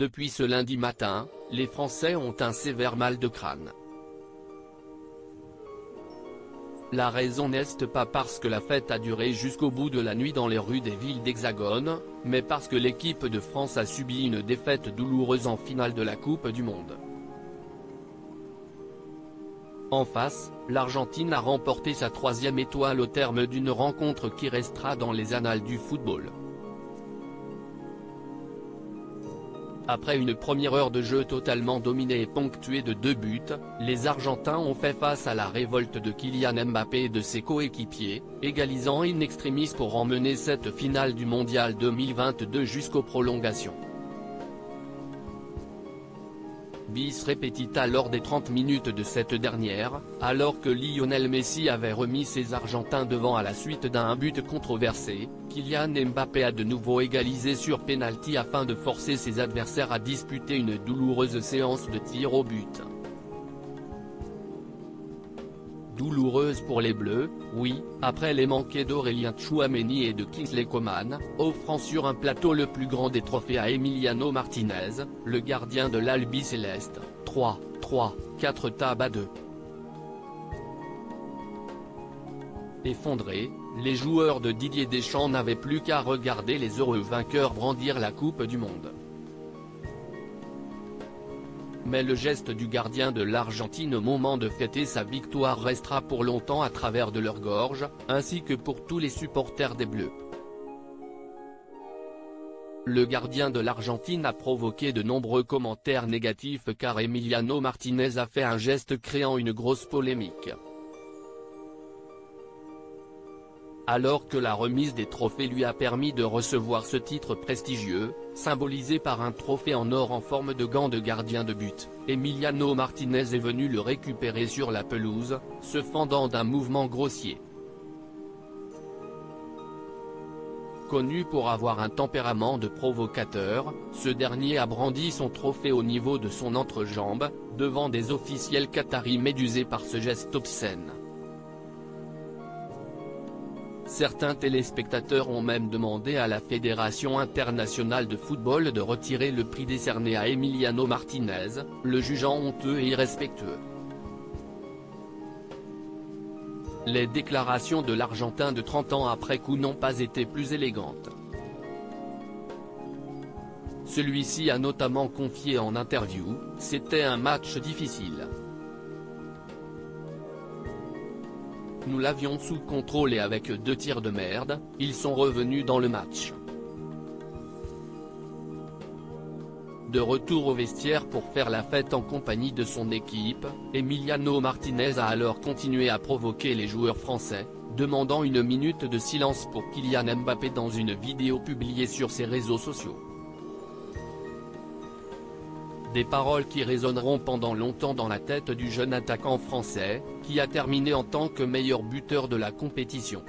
Depuis ce lundi matin, les Français ont un sévère mal de crâne. La raison n'est pas parce que la fête a duré jusqu'au bout de la nuit dans les rues des villes d'Hexagone, mais parce que l'équipe de France a subi une défaite douloureuse en finale de la Coupe du Monde. En face, l'Argentine a remporté sa 3e étoile au terme d'une rencontre qui restera dans les annales du football. Après une première heure de jeu totalement dominée et ponctuée de 2 buts, les Argentins ont fait face à la révolte de Kylian Mbappé et de ses coéquipiers, égalisant in extremis pour emmener cette finale du Mondial 2022 jusqu'aux prolongations. Bis repetita lors des 30 minutes de cette dernière, alors que Lionel Messi avait remis ses Argentins devant à la suite d'un but controversé, Kylian Mbappé a de nouveau égalisé sur pénalty afin de forcer ses adversaires à disputer une douloureuse séance de tirs au but. Douloureuse pour les Bleus, oui, après les manqués d'Aurélien Tchouaméni et de Kingsley Coman, offrant sur un plateau le plus grand des trophées à Emiliano Martinez, le gardien de l'Albi-Céleste, 4 tables à 2. Effondrés, les joueurs de Didier Deschamps n'avaient plus qu'à regarder les heureux vainqueurs brandir la Coupe du Monde. Mais le geste du gardien de l'Argentine au moment de fêter sa victoire restera pour longtemps à travers de leur gorge, ainsi que pour tous les supporters des Bleus. Le gardien de l'Argentine a provoqué de nombreux commentaires négatifs car Emiliano Martinez a fait un geste créant une grosse polémique. Alors que la remise des trophées lui a permis de recevoir ce titre prestigieux, symbolisé par un trophée en or en forme de gant de gardien de but, Emiliano Martinez est venu le récupérer sur la pelouse, se fendant d'un mouvement grossier. Connu pour avoir un tempérament de provocateur, ce dernier a brandi son trophée au niveau de son entrejambe, devant des officiels qataris médusés par ce geste obscène. Certains téléspectateurs ont même demandé à la Fédération internationale de football de retirer le prix décerné à Emiliano Martinez, le jugeant honteux et irrespectueux. Les déclarations de l'Argentin de 30 ans après coup n'ont pas été plus élégantes. Celui-ci a notamment confié en interview, « C'était un match difficile. Nous l'avions sous contrôle et avec 2 tirs de merde, ils sont revenus dans le match. » De retour au vestiaire pour faire la fête en compagnie de son équipe, Emiliano Martinez a alors continué à provoquer les joueurs français, demandant 1 minute de silence pour Kylian Mbappé dans une vidéo publiée sur ses réseaux sociaux. Des paroles qui résonneront pendant longtemps dans la tête du jeune attaquant français, qui a terminé en tant que meilleur buteur de la compétition.